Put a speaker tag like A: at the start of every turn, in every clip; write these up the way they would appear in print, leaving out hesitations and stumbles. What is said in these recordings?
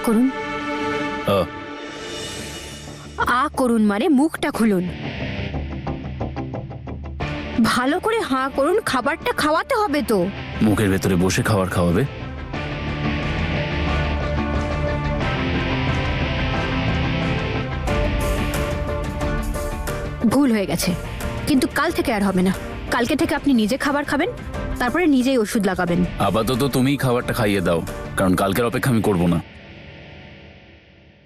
A: করুন।
B: আ,
A: আ করুন মানে মুখটা খুলুন। ভালো করে হাঁ করুন, খাবারটা খাওয়াতে হবে তো।
B: মুখের ভেতরে বসে খাবার খাওয়াবে?
A: ভুল হয়ে গেছে, কিন্তু কাল থেকে আর হবে না। কালকে থেকে আপনি নিজে খাবার খাবেন, তারপরে নিজেই ওষুধ লাগাবেন।
B: আপাতত তুমিই খাবারটা খাইয়ে দাও, কারণ কালকের অপেক্ষা আমি করব না।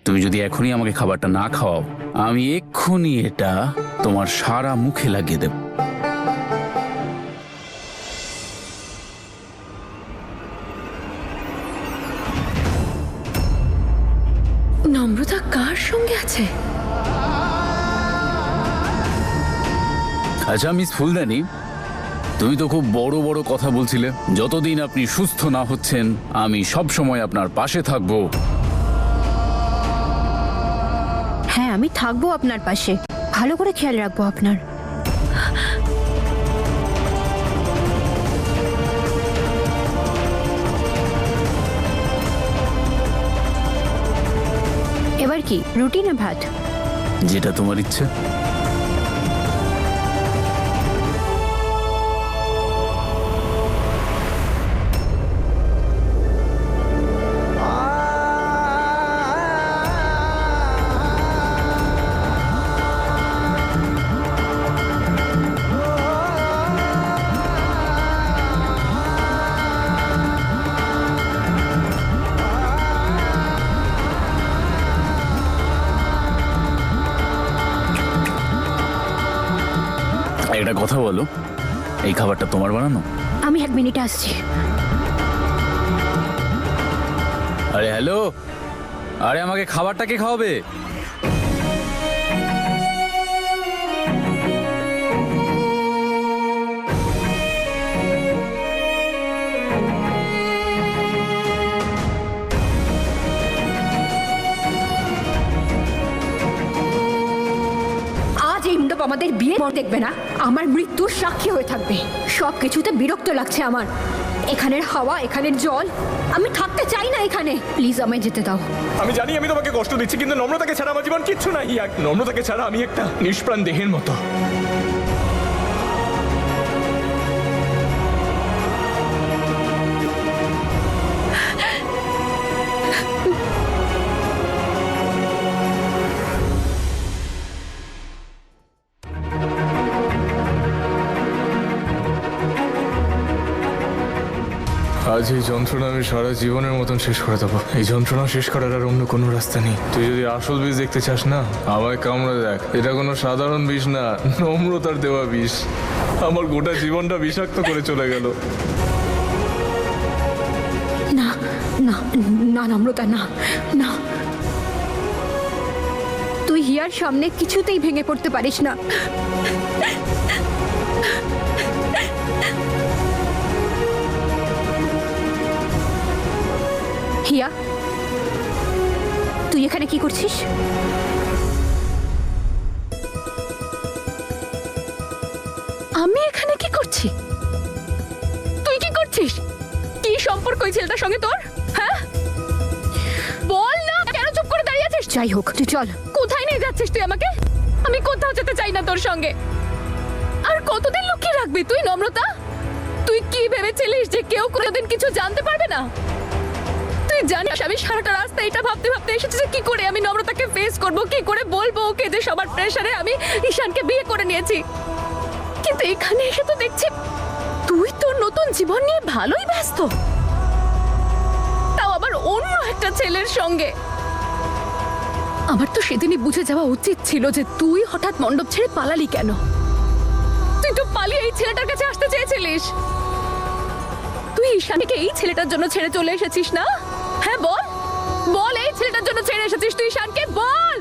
B: তুমি যদি এখনই আমাকে খাবারটা না খাওয়াও, আমি এক্ষুনি এটা তোমার সারা মুখে লাগিয়ে দেব।
A: নম্রতা কার সঙ্গে আছে?
B: আচ্ছা মিস ফুলদানি, তুমি তো খুব বড় বড় কথা বলছিলে, যতদিন আপনি সুস্থ না হচ্ছেন আমি সব সময় আপনার পাশে থাকবো।
A: হ্যাঁ, আমি থাকবো আপনার পাশে, ভালো করে খেয়াল রাখবো আপনার। এবার কি রুটি না ভাত?
B: যেটা তোমার ইচ্ছে। একটা কথা বলো, এই খাবারটা তোমার বানানো?
A: আমি 1 মিনিটে আসছি।
B: আরে হ্যালো, আরে আমাকে খাবারটা কে খাওয়াবে?
A: আজ এই মণ্ডপ আমাদের বিয়ে দেখবে না, আমার মৃত্যুর সাক্ষী হয়ে থাকবে। সব কিছুতে বিরক্ত লাগছে আমার। এখানের হাওয়া, এখানের জল, আমি থাকতে চাই না এখানে। প্লিজ আমায় যেতে দাও।
C: আমি জানি আমি তোমাকে কষ্ট দিচ্ছি, কিন্তু নম্রতাকে ছাড়া আমার জীবন কিচ্ছু নাই। নম্রতাকে ছাড়া আমি একটা নিষ্প্রাণ দেহের মতো। আজ এই যন্ত্রণা আমি সারা জীবনের মতন শেষ করে দেবো। এই যন্ত্রণা শেষ করার আর অন্য কোনো রাস্তা নেই। তুই যদি আসল বিষ দেখতে চাস না, আমায় কামড়ে দেখ। এটা কোনো সাধারণ বিষ না, নম্রতার দেওয়া বিষ। আমার গোটা জীবনটা বিষাক্ত করে চলে গেল।
A: না না না নম্রতা, না না, তুই হিয়ার সামনে কিছুতেই ভেঙে পড়তে পারিস না। হিয়া, তুই এখানে কি করছিস?
D: আমি এখানে কি করছি? তুই কি করছিস? কি সম্পর্ক ওই ছেলেটার সঙ্গে তোর? হ্যাঁ বল না, কেন চুপ করে দাঁড়িয়ে আছিস?
A: যাই হোক, তুই চল।
D: কোথায় নিয়ে যাচ্ছিস তুই আমাকে? আমি কোথাও যেতে চাই না তোর সঙ্গে। আর কতদিন লুকিয়ে রাখবি তুই নম্রতা? তুই কি ভেবেছিলিস যে কেউ কোনোদিন কিছু জানতে পারবে না? তুই জানিস আমি সারাটা রাস্তা এটা ভাবতে ভাবতে এসেছি যে কি করে আমি নম্রতাকে ফেস করব, কি করে বলবো ওকে যে সবার প্রেসারে আমি ঈশানকে বিয়ে করে নিয়েছি। কিন্তু এখানে এসে তো দেখছি তুই তোর নতুন জীবন নিয়ে ভালোই ব্যস্ত, তাও আবার অন্য একটা ছেলের সঙ্গে। আমার তো সেদিনই বুঝে যাওয়া উচিত ছিল যে তুই হঠাৎ মণ্ডপ ছেড়ে পালালি কেন। তুই তো পালিয়ে এই ছেলেটার কাছে আসতে চেয়েছিলিস। তুই ঈশানকে এই ছেলেটার জন্য ছেড়ে চলে এসেছিস না? হ্যাঁ বল বল, এই ছেলেটার জন্য ছেড়ে এসেছিস তুই ঈশানকে? বল।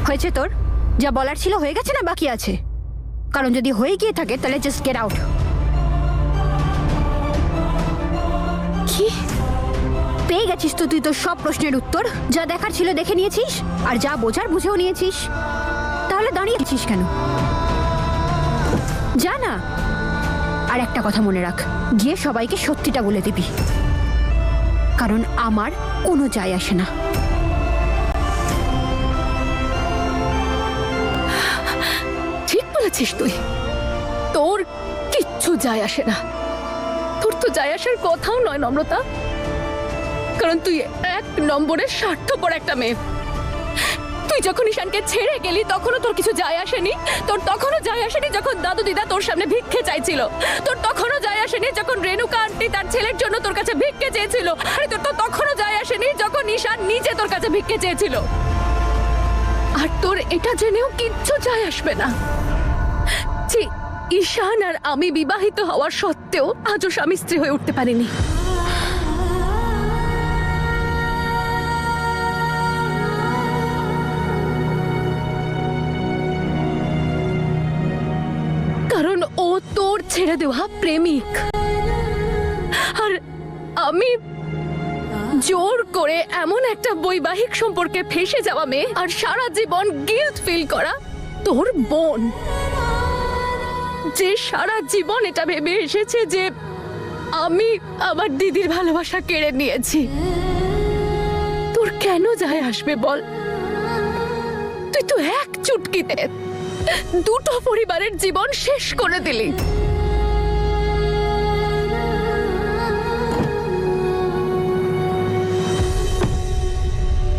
A: হয়েছে তোর যা বলার ছিল, হয়ে গেছে না বাকি আছে? কারণ যদি হয়ে গিয়ে থাকে তাহলে জাস্ট গেট আউট।
D: কি
A: পেয়ে গেছিস তো তুই তোর সব প্রশ্নের উত্তর? যা দেখার ছিল দেখে নিয়েছিস, আর যা বোঝার বুঝেও নিয়েছিস। তাহলে দাঁড়িয়ে আছিস কেন? যা না। আর একটা কথা মনে রাখ, গিয়ে সবাইকে সত্যিটা বলে দিবি। কারণ আমার কোনো যায় আসে না।
D: ঠিক বলেছিস তুই, তোর কিচ্ছু যায় আসে না। তোর তো যায় আসার কথাও নয় নম্রতা, কারণ তুই 1 নম্বরের স্বার্থপর একটা মেয়ে। তুই যখন ঈশানকে ছেড়ে গেলি তখনও তোর কিছু যায় আসেনি। তোর তখনও যায় আসেনি যখন দাদু দিদা তোর সামনে ভিক্ষে চাইছিল। তোর তখনও যায় আসেনি যখন রেণুকা আন্টি তার ছেলের জন্য তোর কাছে ভিক্ষে চেয়েছিল। আরে তোর তো তখনও যায় আসেনি যখন ঈশান নিজে তোর কাছে ভিক্ষে চেয়েছিল। আর তোর এটা জেনেও কিচ্ছু যায় আসবে না যে ঈশান আর আমি বিবাহিত হওয়ার সত্ত্বেও আজও স্বামী স্ত্রী হয়ে উঠতে পারিনি। কারণ ও তোর ছেড়ে দেওয়া প্রেমিক, আর আমি জোর করে এমন একটা বৈবাহিক সম্পর্কে ফেসে যাওয়া মেয়ে, আর সারা জীবন গিল্ট ফিল করা তোর বোন, যে সারা জীবন এটা ভেবে এসেছে যে আমি আমার দিদির ভালোবাসা কেড়ে নিয়েছি। তোর কেন যায় আসবে বল? তুই তো এক চুটকিতে 2টো পরিবারের জীবন শেষ করে দিলি।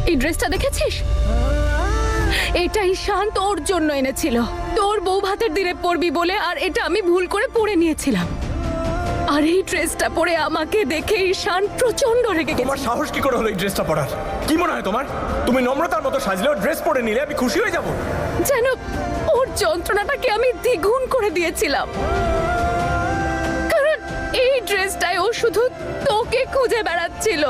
D: এই ড্রেসটা দেখেছিস? এটা ঈশান তোর জন্য এনেছিল, তোর বউ ভাতের দিনে পরবি বলে, আর এটা আমি ভুল করে পরে নিয়েছিলাম। আর এই ড্রেসটা পরে আমাকে দেখে ঈশান প্রচন্ড রেগে গেছে।
E: তোমার সাহস কি করে হলো এই ড্রেসটা পরার? কি মনে হয় তোমার তুমি নম্রতার মতো সাজলেও ড্রেস পরে নিলে আমি খুশি হয়ে যাব?
D: যেন ওর যন্ত্রণাটাকে আমি দ্বিগুণ করে দিয়েছিলাম, কারণ এই ড্রেসটাই ও শুধু তোকে খুঁজে বেড়াচ্ছিল।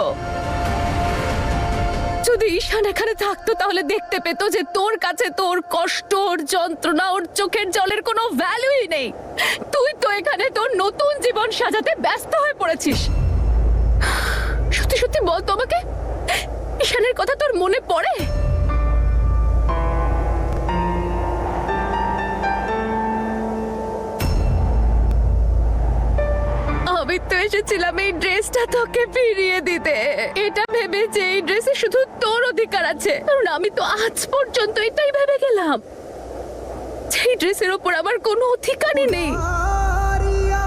D: যদি ঈশান এখানে থাকতো তাহলে দেখতে পেত যে তোর কাছে তোর কষ্ট, ওর যন্ত্রণা, ওর চোখের জলের কোনো ভ্যালুই নেই। তুই তো এখানে তোর নতুন জীবন সাজাতে ব্যস্ত হয়ে পড়েছিস। সত্যি সত্যি বল তো আমাকে, ঈশানের কথা তোর মনে পড়ে? আমি তো এসেছিলাম এই ড্রেসটা তোকে ফিরিয়ে দিতে, এটা ভেবে যে এই ড্রেসে শুধু তোর অধিকার আছে। কারণ আমি তো আজ পর্যন্ত এটাই ভেবে গেলাম যে এই ড্রেসের ওপর আমার কোনো অধিকারই নেই,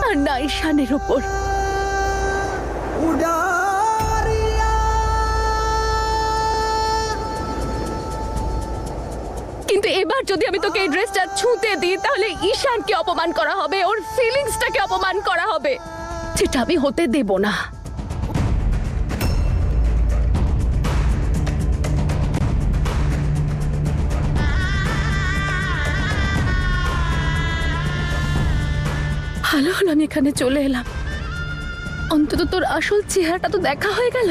D: আর না ঈশানের ওপর। কিন্তু এবার যদি আমি তোকে এই ড্রেসটা ছুঁতে দিই তাহলে ঈশানকে অপমান করা হবে, ওর ফিলিংসটাকে অপমান করা হবে, যেটা আমি হতে দেব না। ভালো হলো আমি এখানে চলে এলাম, অন্তত তোর আসল চেহারাটা তো দেখা হয়ে গেল।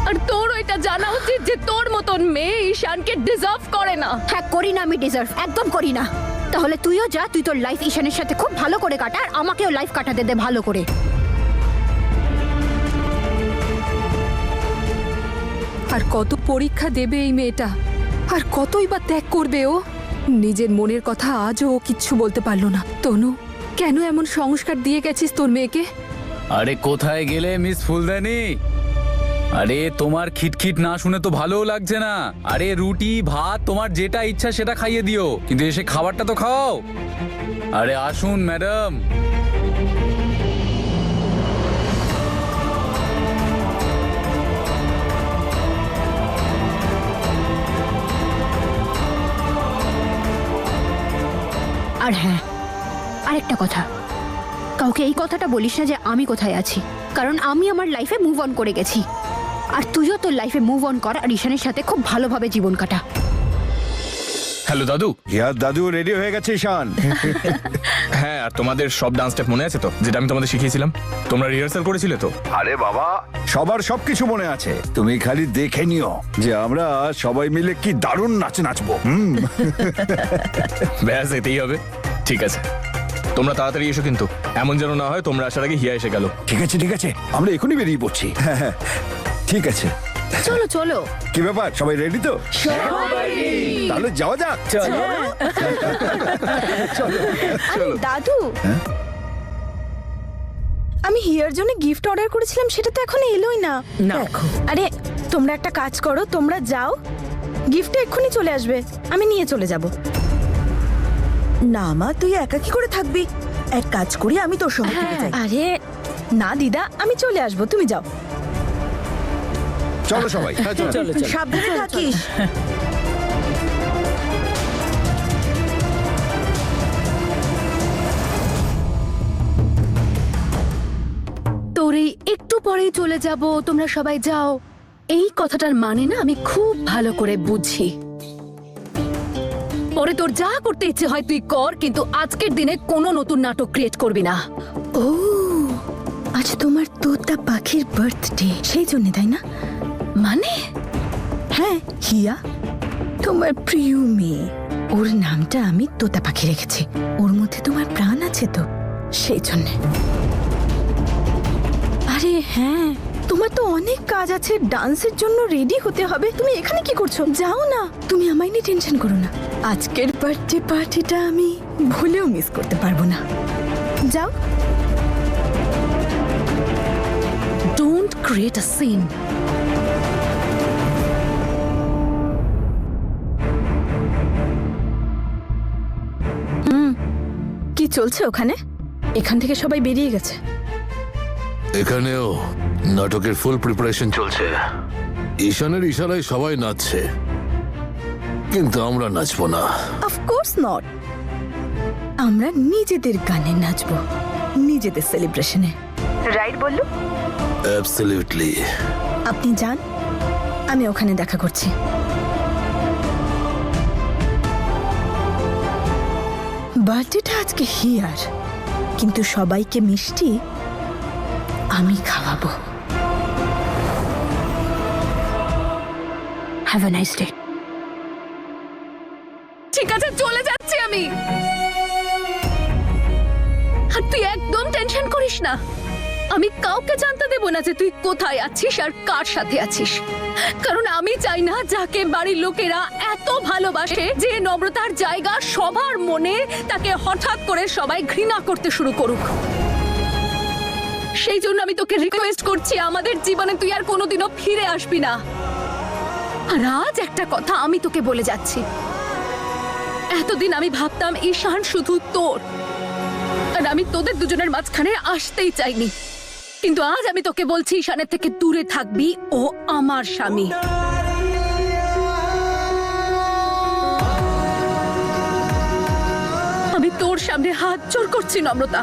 D: আর তোর ওইটা জানা উচিত যে তোর মতন মেয়ে ঈশানকে ডিজার্ভ করে না।
A: হ্যাঁ, করি না আমি ডিজার্ভ, একদম করি না। তাহলে তুইও যা, তুই তোর লাইফ ঈশানের সাথে খুব ভালো করে কাটা, আর আমাকেও লাইফ কাটাতে দে ভালো করে।
F: আর কত পরীক্ষা দেবে এই মেয়েটা, আর কতই বা ত্যাগ করবে ও। নিজের মনের কথা আজও ও কিচ্ছু বলতে পারলো না। তনু, কেন এমন সংস্কার দিয়ে গেছিস তোর মেয়েকে?
B: আরে কোথায় গেলে মিস ফুলদানি? আরে তোমার খিটখিট না শুনে তো ভালোও লাগছে না। আরে রুটি ভাত তোমার যেটা ইচ্ছা সেটা খাইয়ে দিও, কিন্তু এসে খাবারটা তো খাও। আরে আসুন ম্যাডাম।
A: আর হ্যাঁ, আরেকটা কথা, কাউকে এই কথাটা বলিস না যে আমি কোথায় আছি, কারণ আমি আমার লাইফে মুভ অন করে গেছি। আর তুইও তোর লাইফে মুভ অন কর, আর ঈশানের সাথে খুব ভালোভাবে জীবন কাটা।
C: হ্যালো দাদু।
G: ইয়ার দাদু রেডি হয়ে গেছে ঈশান।
C: হ্যাঁ, আর তোমাদের সব ডান্স স্টেপ মনে আছে তো, যেটা আমি তোমাদের শিখিয়েছিলাম? তোমরা রিহার্সাল করেছিলে তো?
G: আরে বাবা, সবার সবকিছু মনে আছে, তুমি খালি দেখে নিও যে আমরা সবাই মিলে কি দারুণ নাচ নাচবো।
C: ব্যাস, এতেই হবে। ঠিক আছে, তোমরা তাড়াতাড়ি এসো, কিন্তু এমন যেন না হয় তোমরা আসার আগে হিয়া এসে গেল।
G: ঠিক আছে ঠিক আছে, আমরা এখনই বেরিয়ে পড়ছি। হ্যাঁ হ্যাঁ, ঠিক আছে।
A: চলো চলো।
G: কি ব্যাপার, সবাই রেডি তো? তাহলে যাওয়া যাক।
A: আরে দাদু,
H: আমি হিয়ার জন্য গিফট অর্ডার করেছিলাম, সেটা তো এখনো এলোই না।
F: দেখো
H: আরে তোমরা একটা কাজ করো, তোমরা যাও, গিফটটা এক্ষুনি চলে আসবে, আমি নিয়ে চলে যাব।
I: না মা, তুই একা কি করে থাকবি? এক কাজ করি, আমি তোর সঙ্গে থেকে যাই।
H: আরে না দিদা, আমি চলে আসবো, তুমি যাও।
G: চলো সবাই।
I: সাবধানে থাকিস।
A: তোর এই একটু পরেই চলে যাব, তোমরা সবাই যাও, এই কথাটার মানে না আমি খুব ভালো করে বুঝি। পরে তোর যা করতে ইচ্ছে হয় তুই কর, কিন্তু আজকের দিনে কোনো নতুন নাটক ক্রিয়েট করবি না।
H: ও আজ তোমার তোতা পাখির বার্থডে, সেই জন্য তাই না?
A: মানে
H: হ্যাঁ হিয়া, তোমার প্রিয় মেয়ে, ওর নামটা আমি তোতা পাখি রেখেছি। ওর মধ্যে তোমার প্রাণ আছে তো, সেই জন্য। আরে হ্যাঁ, তোমার তো অনেক কাজ আছে, ডান্সের জন্য রেডি হতে হবে। তুমি এখানে কি করছো? যাও না, তুমি আমায় নিয়ে টেনশন করো না। আজকের বার্থডে পার্টিটা আমি ভুলেও মিস করতে পারবো না। যাও।
A: Don't create a scene.
H: কি চলছে ওখানে? এখান থেকে সবাই বেরিয়ে গেছে।
J: এখানেও নাটকের ফুল প্রিপারেশন চলছে। ঈশানের ইশারায় সবাই নাচছে, কিন্তু আমরা নাচবো না।
H: Of course not. আমরা নিজেদের গানে নাচবো, নিজেদের সেলিব্রেশনে। রাইট বললু?
J: অ্যাবসলিউটলি।
H: আপনি যান, আমি ওখানে দেখা করছি। বার্থডেটা আজকে হিয়ার, কিন্তু সবাইকে মিষ্টি আমি খাওয়াবো।
A: Have a nice day.
D: ঠিক আছে, চলে যাচ্ছি আমি। আর তুই একদম টেনশন করিস না, আমি কাউকে জানতে দেব না যে তুই কোথায় আছিস আর কার সাথে আছিস। কারণ আমি চাই না যাকে বাড়ির লোকেরা এত ভালোবাসে, যে নম্রতার জায়গা সবার মনে, তাকে হঠাৎ করে সবাই ঘৃণা করতে শুরু করুক। সেই জন্য আমি তোকে রিকোয়েস্ট করছি, আমাদের জীবনে তুই আর কোনোদিনও ফিরে আসবি না। আর আজ একটা কথা আমি তোকে বলে যাচ্ছি, এতদিন আমি ভাবতাম ঈশান শুধু তোর, আর আমি তোদের দুজনের মাঝখানে আসতেই চাইনি। কিন্তু আজ আমি তোকে বলছি, ঈশানের থেকে দূরে থাকবি, ও আমার স্বামী। আমি তোর সামনে হাত জোড় করছি নম্রতা,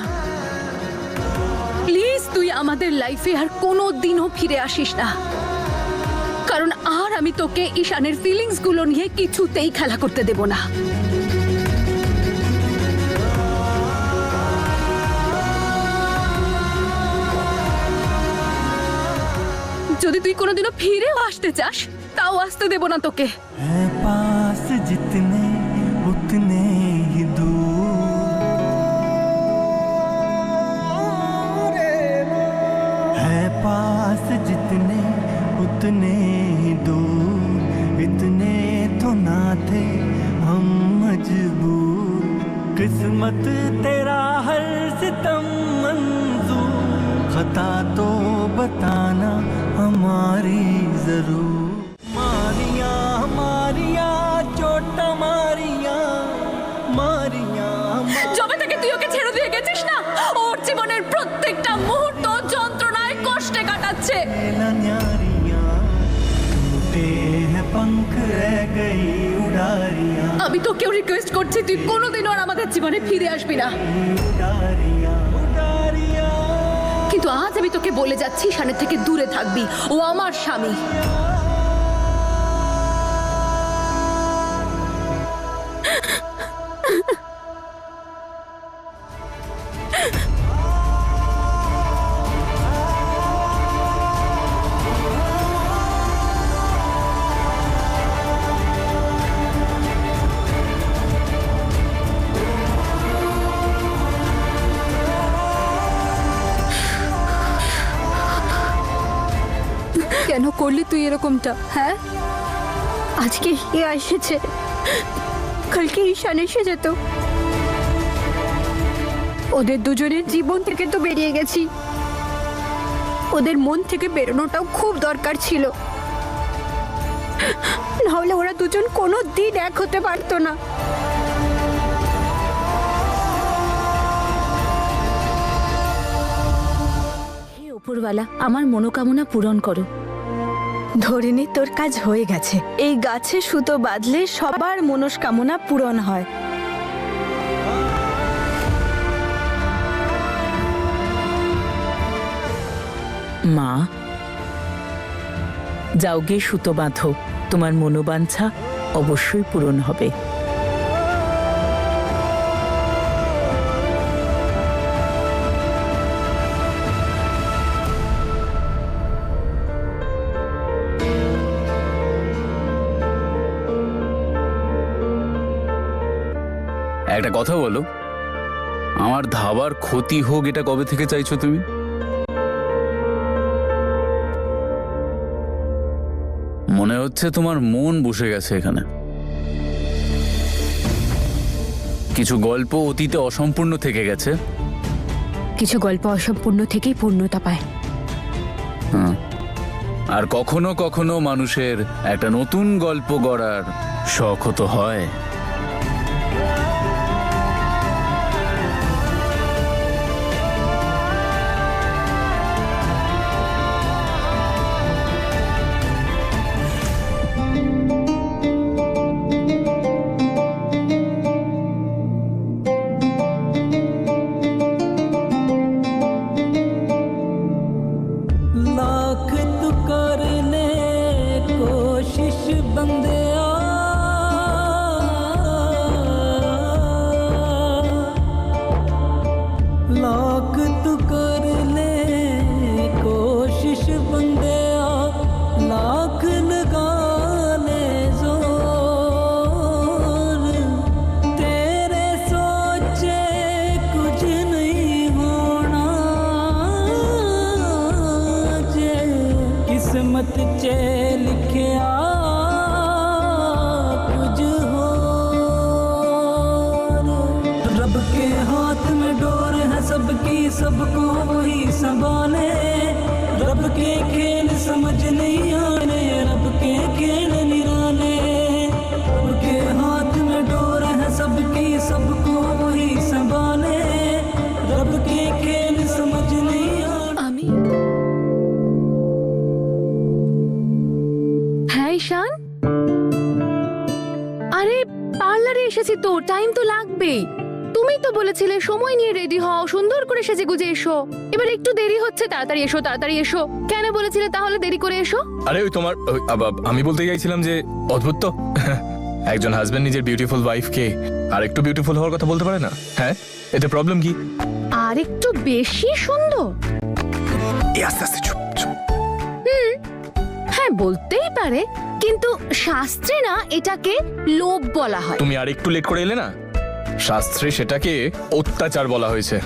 D: প্লিজ তুই আমাদের লাইফে আর কোনো দিনও ফিরে আসিস না। কারণ আর আমি তোকে ঈশানের ফিলিংস গুলো নিয়ে কিছুতেই খেলা করতে দেব না। যদি তুই কোনোদিনও ফিরেও আসতে চাস, তাও আসতে দেব না তোকে।
K: पास जितने उतने ही दूर है, पास जितने उतने ही दूर, इतने तो ना थे हम मजबूर, किस्मत तेरा हर सितम मंजूर, खता तो बताना हमारी जरूर, मारिया मारिया चोट मारिया मारिया
D: যবে থেকে তুই ওকে ছেড়ে দিয়ে গেছিস না, ওর জীবনের প্রত্যেকটা মুহূর্ত যন্ত্রণায় কষ্টে কাটাচ্ছে।
K: न्यारियां टूटे हैं पंख रह गई उड़ारियां,
D: আমি তোকেও রিকোয়েস্ট করছি, তুই কোনোদিনও আর আমাদের জীবনে ফিরে আসবি না।
K: उड़ारियां उड़ारियां
D: কিন্তু আজ আমি তোকে বলে যাচ্ছি, ঈশানের থেকে দূরে থাকবি, ও আমার স্বামী।
F: কেন করলি তুই এরকমটা? হ্যাঁ,
A: আজকে হিয়া এসেছে, কালকে ঈশান এসে যেত। ওদের দুজনের জীবন থেকে তো বেরিয়ে গেছি, ওদের মন থেকে বেরোনোটাও খুব দরকার ছিল, নাহলে ওরা দুজন কোনো দিন এক হতে পারতো না।
H: হে উপরওয়ালা, আমার মনোকামনা পূরণ করো। ধরে নে তোর কাজ হয়ে গেছে। এই গাছে সুতো বাঁধলে সবার মনস্কামনা পূরণ হয়।
L: মা, যাও গে সুতো বাঁধো, তোমার মনোবাঞ্ছা অবশ্যই পূরণ হবে।
B: একটা কথা বলো, আমার ধাবার ক্ষতি হোক এটা কবে থেকে চাইছো তুমি? মনে হচ্ছে তোমার মন বসে গেছে এখানে। কিছু গল্প অতীতে অসম্পূর্ণ থেকে গেছে।
A: কিছু গল্প অসম্পূর্ণ থেকেই পূর্ণতা পায়।
B: হ্যাঁ, আর কখনো কখনো মানুষের একটা নতুন গল্প গড়ার শখ তো হয়।
K: लाख तू कर ले कोशिश बंदे लाख तू कर ले कोशिश बंदे लाख लगा ले जोर तेरे सोचे कुछ नहीं होना जे किस्मत चे लिखिया कुछ हो रब के हाथ में डोर है सबकी सबको वही संभाले रब के खेल समझ नहीं आने रब के खेल निराले रब के हाथ में डोर है सबकी सबको वही संभाले रब के खेल समझ नहीं आने
D: আমি হ্যাঁ ঈশান, আরে পার্লারে এসেছি তো, টাইম তো লাগবেই। তুমি তো বলেছিলে সময় নিয়ে রেডি হও, সুন্দর করে সেজে গুজে এসো। এবার একটু দেরি হচ্ছে, তাড়াতাড়ি এসো তাড়াতাড়ি এসো। কেন বলেছিলে তাহলে দেরি করে এসো?
E: আরে ওই তোমার আমি বলতে চাইছিলাম যে অদ্ভুত তো একজন হাজবেন্ড নিজের বিউটিফুল ওয়াইফকে আর একটু বিউটিফুল হওয়ার কথা বলতে পারে না? হ্যাঁ, এতে প্রবলেম কি?
D: আর একটু বেশি সুন্দর?
E: আস্তে আস্তে চুপ চুপ।
D: হ্যাঁ বলতেই পারে, কিন্তু শাস্ত্রে না এটাকে লোভ বলা হয়।
E: তুমি আর একটু লেট করে এলে না, শাস্ত্রে সেটাকে অত্যাচার বলা হয়েছে।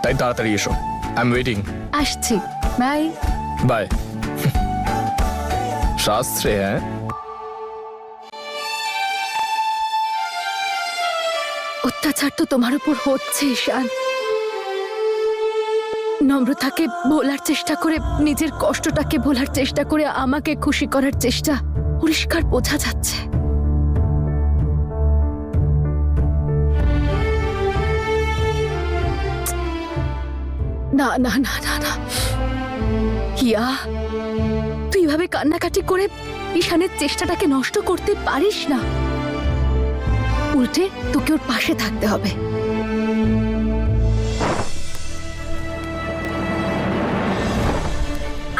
E: তাই তাড়াতাড়ি এসো, আই এম ওয়েটিং।
D: আসছি, বাই
E: বাই। শাস্ত্রে হ্যাঁ,
D: অত্যাচার তো তোমার উপর হচ্ছে ঈশান। নম্রতাকে ভোলার চেষ্টা করে, নিজের কষ্টটাকে ভোলার চেষ্টা করে আমাকে খুশি করার চেষ্টা পরিষ্কার বোঝা যাচ্ছে। না না না না না হিয়া, তুই এভাবে কান্নাকাটি করে ঈশানের চেষ্টাটাকে নষ্ট করতে পারিস না। উল্টে তোকে ওর পাশে থাকতে হবে।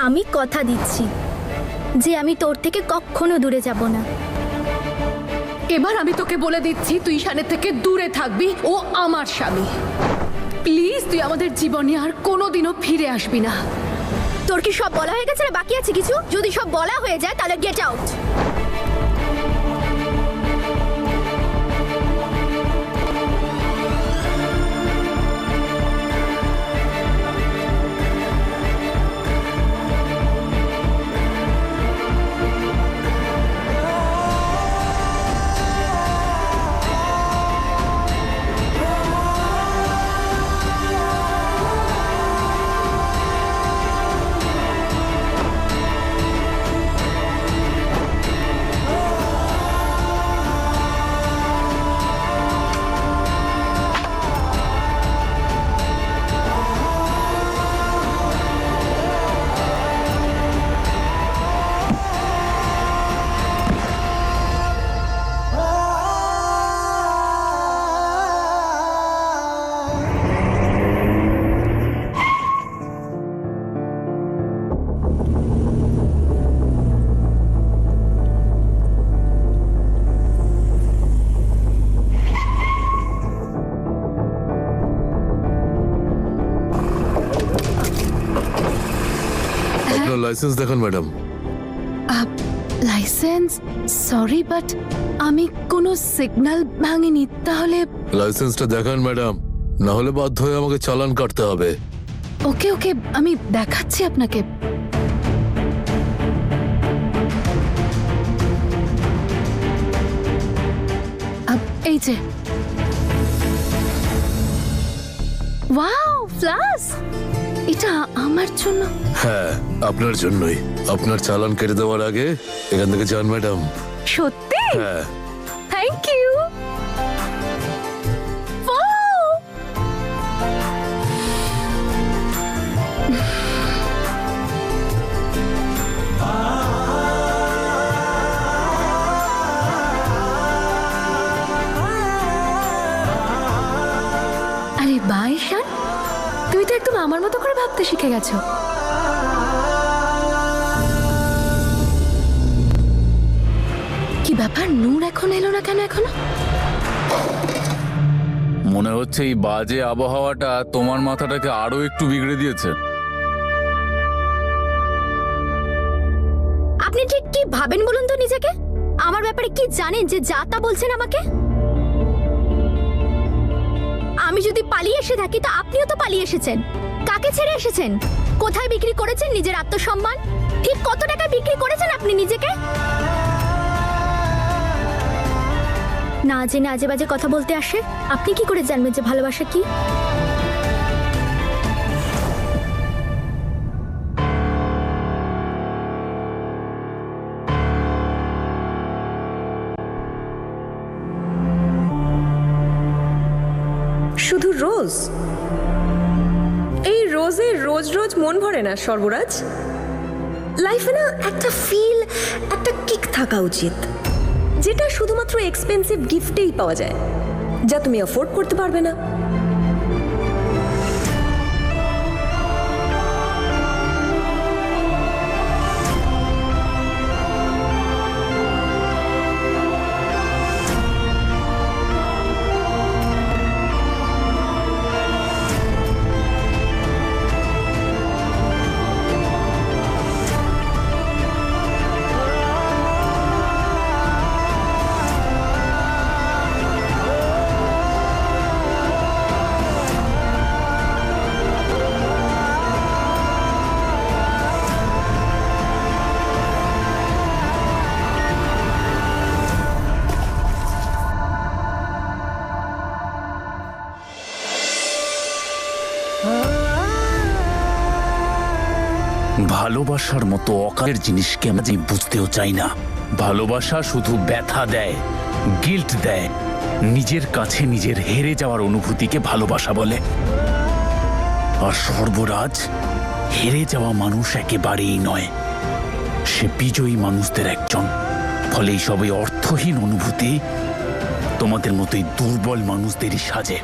H: আমি কথা দিচ্ছি যে আমি তোর থেকে কখনো দূরে যাব না।
D: এবার আমি তোকে বলে দিচ্ছি, তুই ঈশানের থেকে দূরে থাকবি। ও আমার স্বামী। প্লিজ তুই আমাদের জীবনে আর কোনোদিনও ফিরে আসবি না।
A: তোর কি সব বলা হয়ে গেছে না বাকি আছে কিছু? যদি সব বলা হয়ে যায় তাহলে গেট আউট।
J: লাইসেন্স দেখান ম্যাডাম।
D: লাইসেন্স? সরি বাট আমি কোনো সিগন্যাল ভাঙিনি। তাহলে
J: লাইসেন্সটা দেখান ম্যাডাম, না হলে বাধ্য হয়ে আমাকে চালান কাটতে হবে।
D: ওকে ওকে, আমি দেখাচ্ছি আপনাকে। এই যে, ওয়াও ফ্লাস, এটা আমার জন্য।
J: হ্যাঁ, আপনার জন্যই। আপনার চালান কেটে দেওয়ার আগে এখান থেকে যান ম্যাডাম।
D: সত্যি?
J: হ্যাঁ।
D: Thank you. আরে বাই শান, তুমি তো একদম আমার মতো করে ভাবতে শিখে গেছো। কি ব্যাপার, নূর এখন এলো না কেন এখনো?
B: মনে হচ্ছে এই বাজে আবহাওয়াটা তোমার মাথাটাকে আরো একটু বিগড়ে দিয়েছে।
A: আপনি ঠিক কি ভাবেন বলুন তো নিজেকে? আমার ব্যাপারে কি জানেন যে যা তা বলছেন আমাকে? আমি যদি পালিয়ে এসে থাকি তো আপনিও তো পালিয়ে এসেছেন। কাকে ছেড়ে এসেছেন? কোথায় বিক্রি করেছেন নিজের আত্মসম্মান? ঠিক কত টাকা বিক্রি করেছেন আপনি নিজেকে? না জেনে আজে বাজে কথা বলতে আসে। আপনি কি করে জানবেন যে ভালোবাসা কি?
M: শুধু রোজ? এই রোজে রোজ রোজ মন ভরে না সর্বরাজ। লাইফে না একটা ফিল, একটা কিক থাকা উচিত, যেটা শুধুমাত্র এক্সপেন্সিভ গিফটেই পাওয়া যায়, যা তুমি অ্যাফোর্ড করতে পারবে না।
B: ভালোবাসার মতো অকালের জিনিসকে আমি বুঝতেও চাই না। ভালোবাসা শুধু ব্যথা দেয়, গিল্ট দেয়। নিজের কাছে নিজের হেরে যাওয়ার অনুভূতিকে ভালোবাসা বলে। আর সর্বরাজ হেরে যাওয়া মানুষ একেবারেই নয়, সে বিজয়ী মানুষদের একজন। ফলে এই সবই অর্থহীন অনুভূতি তোমাদের মতোই দুর্বল মানুষদেরই সাজে।